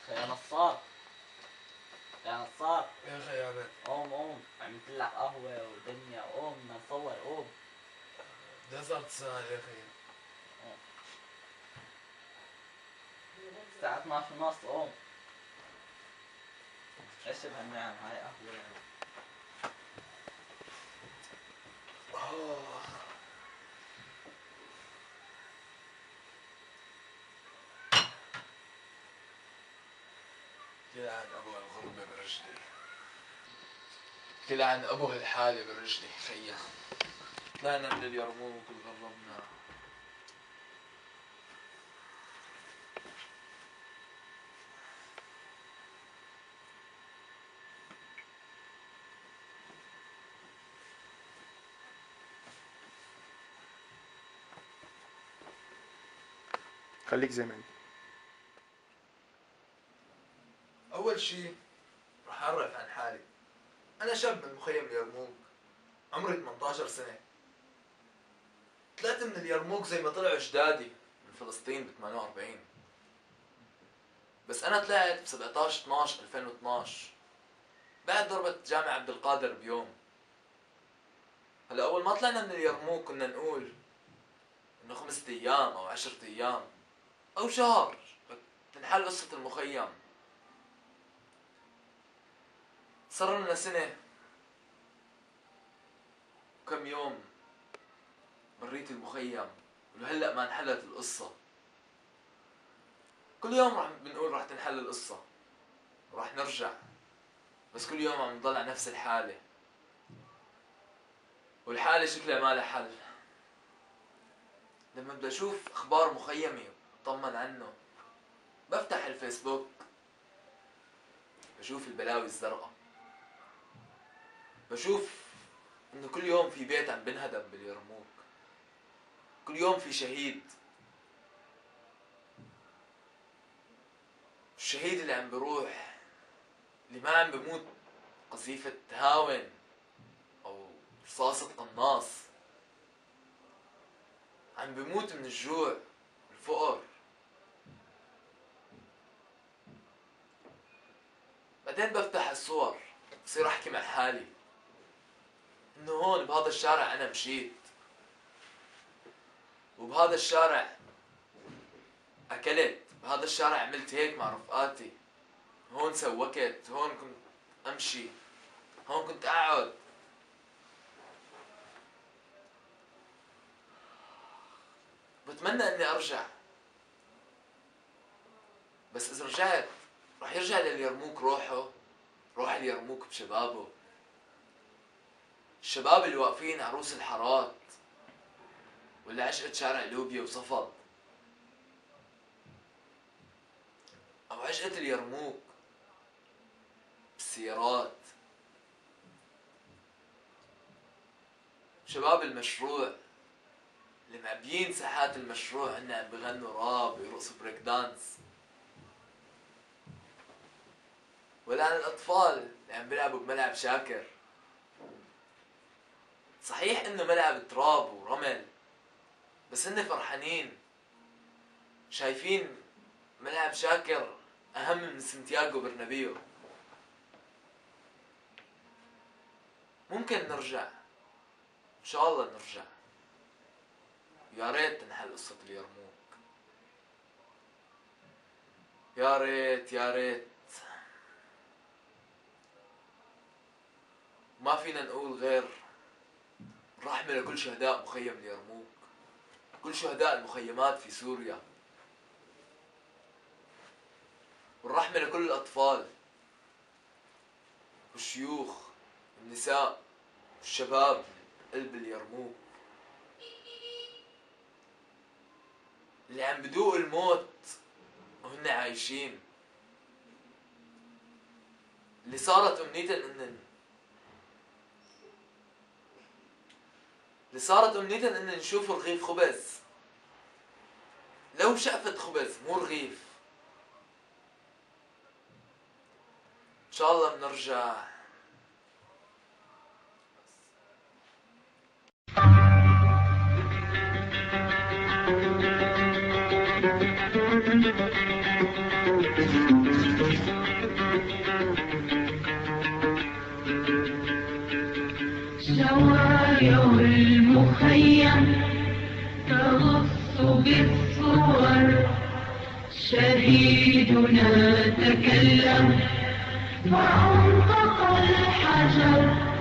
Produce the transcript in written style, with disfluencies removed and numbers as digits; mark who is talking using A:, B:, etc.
A: يا نصار يا نصار
B: يا اخي يا بنت
A: قوم عملت لك قهوة ودنيا، قوم بدنا نصور، قوم.
B: ده صار تسهل يا اخي.
A: الساعة 12:30، قوم. اشرب هالنعم، هاي قهوة.
B: يلعن ابو الغربة برجلي، يلعن ابو هالحالة برجلي. خيا طلعنا من اليرموك وغربنا.
C: خليك زي ما انت.
B: اول شي رح اعرف عن حالي. انا شاب من مخيم اليرموك، عمري 18 سنة. طلعت من اليرموك زي ما طلعوا اجدادي من فلسطين ب 48. بس انا طلعت ب 17/12/2012 بعد ضربة جامع عبد القادر بيوم. هلا اول ما طلعنا من اليرموك كنا نقول انه 5 ايام او 10 ايام او شهر تنحل قصة المخيم. صار لنا سنة وكم يوم بريت المخيم ولهلا ما انحلت القصة. كل يوم رح بنقول رح تنحل القصة ورح نرجع، بس كل يوم عم نضل على نفس الحالة، والحالة شكلها ما لها حل. لما بدي اشوف اخبار مخيمي وطمن عنه بفتح الفيسبوك بشوف البلاوي الزرقاء، بشوف انه كل يوم في بيت عم بنهدم باليرموك، كل يوم في شهيد. الشهيد اللي عم بروح، اللي ما عم بموت قذيفة هاون او رصاصة قناص، عم بموت من الجوع والفقر. بعدين بفتح الصور بصير احكي مع حالي انه هون بهذا الشارع انا مشيت، وبهذا الشارع اكلت، بهذا الشارع عملت هيك مع رفقاتي، هون سوكت، هون كنت امشي، هون كنت اقعد. بتمنى اني ارجع، بس اذا رجعت رح يرجع لليرموك روحه، روح اليرموك بشبابه، الشباب اللي واقفين عروس الحارات واللي عشقت شارع لوبيا وصفد، او عشقت اليرموك بالسيارات، شباب المشروع اللي معبيين ساحات المشروع هن عم بغنوا راب ويرقصوا بريك دانس، ولا عن الاطفال اللي عم بيلعبوا بملعب شاكر. صحيح انه ملعب تراب ورمل، بس هن فرحانين، شايفين ملعب شاكر اهم من سانتياغو برنابيو. ممكن نرجع ان شاء الله، نرجع. يا ريت تنحل قصة اليرموك، يا ريت يا ريت. ما فينا نقول غير الرحمة لكل شهداء مخيم اليرموك، كل شهداء المخيمات في سوريا، والرحمة لكل الأطفال والشيوخ والنساء والشباب قلب اليرموك اللي عم بدوق الموت وهن عايشين، اللي صارت أمنية إن نشوف رغيف خبز، لو شقفة خبز مو رغيف. إن شاء الله بنرجع.
D: شوارع المخيم تغص بالصور، شهيدنا تكلم فأنطق الحجر.